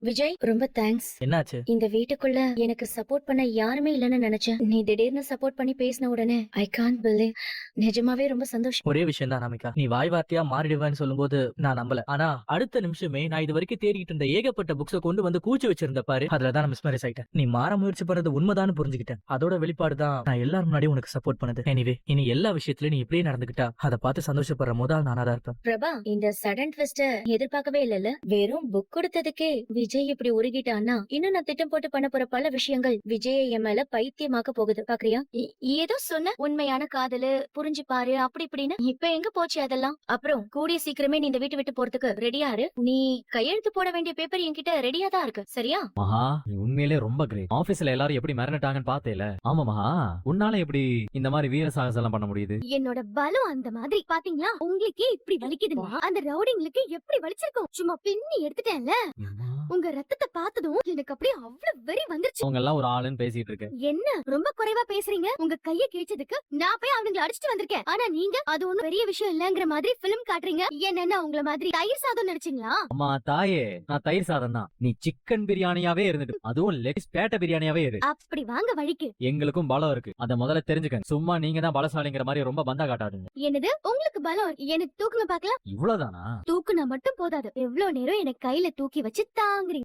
விஜய், ரொம்ப தேங்க்ஸ். என்னாச்சு? இந்த வீட்டுக்குள்ள எனக்கு சப்போர்ட் பண்ண யாருமே இல்லைன்னு நினைச்சேன். நீ திடீர்னு சப்போர்ட் பண்ணி பேசின உடனே ஐ கான்ட் பிலீவ். நிஜமாவே ரொம்ப சந்தோஷம். ஒரே விஷயம் தான் அனாமிகா, நீ வாய் வார்த்தையா மாறிடுவேன்னு சொல்லும்போது நான் நம்பல. ஆனா அடுத்த நிமிஷமே நான் இது வரைக்கும் தேடிட்டு இருந்த ஏகப்பட்ட புக்ஸ கொண்டு வந்து கூச்சி வச்சிருந்த பாரு, அதுலதான் நான் மிஸ்மரைஸ் ஆயிட்டேன். நீ மாற முயற்சி பண்றது உண்மைதான்னு புரிஞ்சுக்கிட்டேன். அதோட வெளிப்பாடு தான் நான் எல்லாரும் முன்னாடியும் உனக்கு சப்போர்ட் பண்ணது. எனிவே, இனி எல்லா விஷயத்திலயும் நீ இப்படியே நடந்துக்கிட்டா அதை பார்த்து சந்தோஷப்படுற முதல் நானா தான் இருப்பேன். பிரபா, இந்த சடன் ட்விஸ்ட எதிர்பார்க்கவே இல்லல. வெறும் புக் கொடுத்ததுக்கே விஜய் இப்படி உருகிட்டான்னா இன்னும் நான் திட்டம் போட்டு பண்ண போற பல விஷயங்கள் விஜய் என் மேல பைத்தியமாக்க போகுது. பாக்குறியா? ஏதோ சொன்ன உண்மையான காதலு புரிஞ்சு பாரு அப்படி இப்படின்னு. இப்ப எங்க போச்சு அதெல்லாம்? அப்புறம் கூடிய சீக்கிரமே நீ இந்த வீட்டு விட்டு போறதுக்கு ரெடியா இரு. நீ கையெழுத்து போட வேண்டிய பேப்பர் என்கிட்ட ரெடியா தான் இருக்கு, சரியா? மகா, நீ உண்மையிலே ரொம்ப கிரேட். ஆபீஸ்ல எல்லாரும் எப்படி மிரண்டாங்கன்னு பாத்தேல? ஆமா மகா, உன்னால எப்படி இந்த மாதிரி வீர சாகசம் எல்லாம் பண்ண முடியுது? என்னோட பலம் அந்த மாதிரி. பாத்தீங்களா, உங்களுக்கே இப்படி வலிக்குதுன்னா அந்த ரவுடிங்களுக்கு எப்படி வலிச்சிருக்கும். சும்மா பின்னி எடுத்துட்டேன்ல. உங்க ரத்தத்தை பார்த்ததும் எனக்கு அப்படியே அவ்வளவு வெறி வந்துருச்சு. அவங்க எல்லாம் ஒரு ஆளுன்னு பேசிட்டு இருக்க. என்ன ரொம்ப குறைவா பேசுறீங்க? உங்க கைய கிழிச்சதுக்கு நான் போய் அவங்களை அடிச்சிட்டு வந்திருக்கேன். ஆனா நீங்க அது ஒண்ணும் பெரிய விஷயம் இல்லங்கிற மாதிரி பிலிம் காட்டுறீங்க. என்னன்னா உங்கள மாதிரி தயிர் சாதம் நினைச்சீங்களா? அம்மா தாயே, நான் தயிர் சாதம் தான். நீ சிக்கன் பிரியாணியாவே இருந்துட்டு, அதுவும் லெட்டிஸ் பேட்ட பிரியாணியாவே இரு. அப்படி வாங்க வழிக்கு. எங்களுக்கும் பலம் இருக்கு, அத முதல்ல தெரிஞ்சுக்க. சும்மா நீங்க தான் பலசாலிங்கிற மாதிரி ரொம்ப பந்தா காட்டாதுங்க. என்னது உங்களுக்கு பலம்? எனக்கு தூக்குங்க பாக்கலாம். இவ்வளவுதானா? தூக்குனா மட்டும் போதாது, எவ்வளவு நேரம் எனக்கு கையில தூக்கி வச்சு தாங்குறீங்க.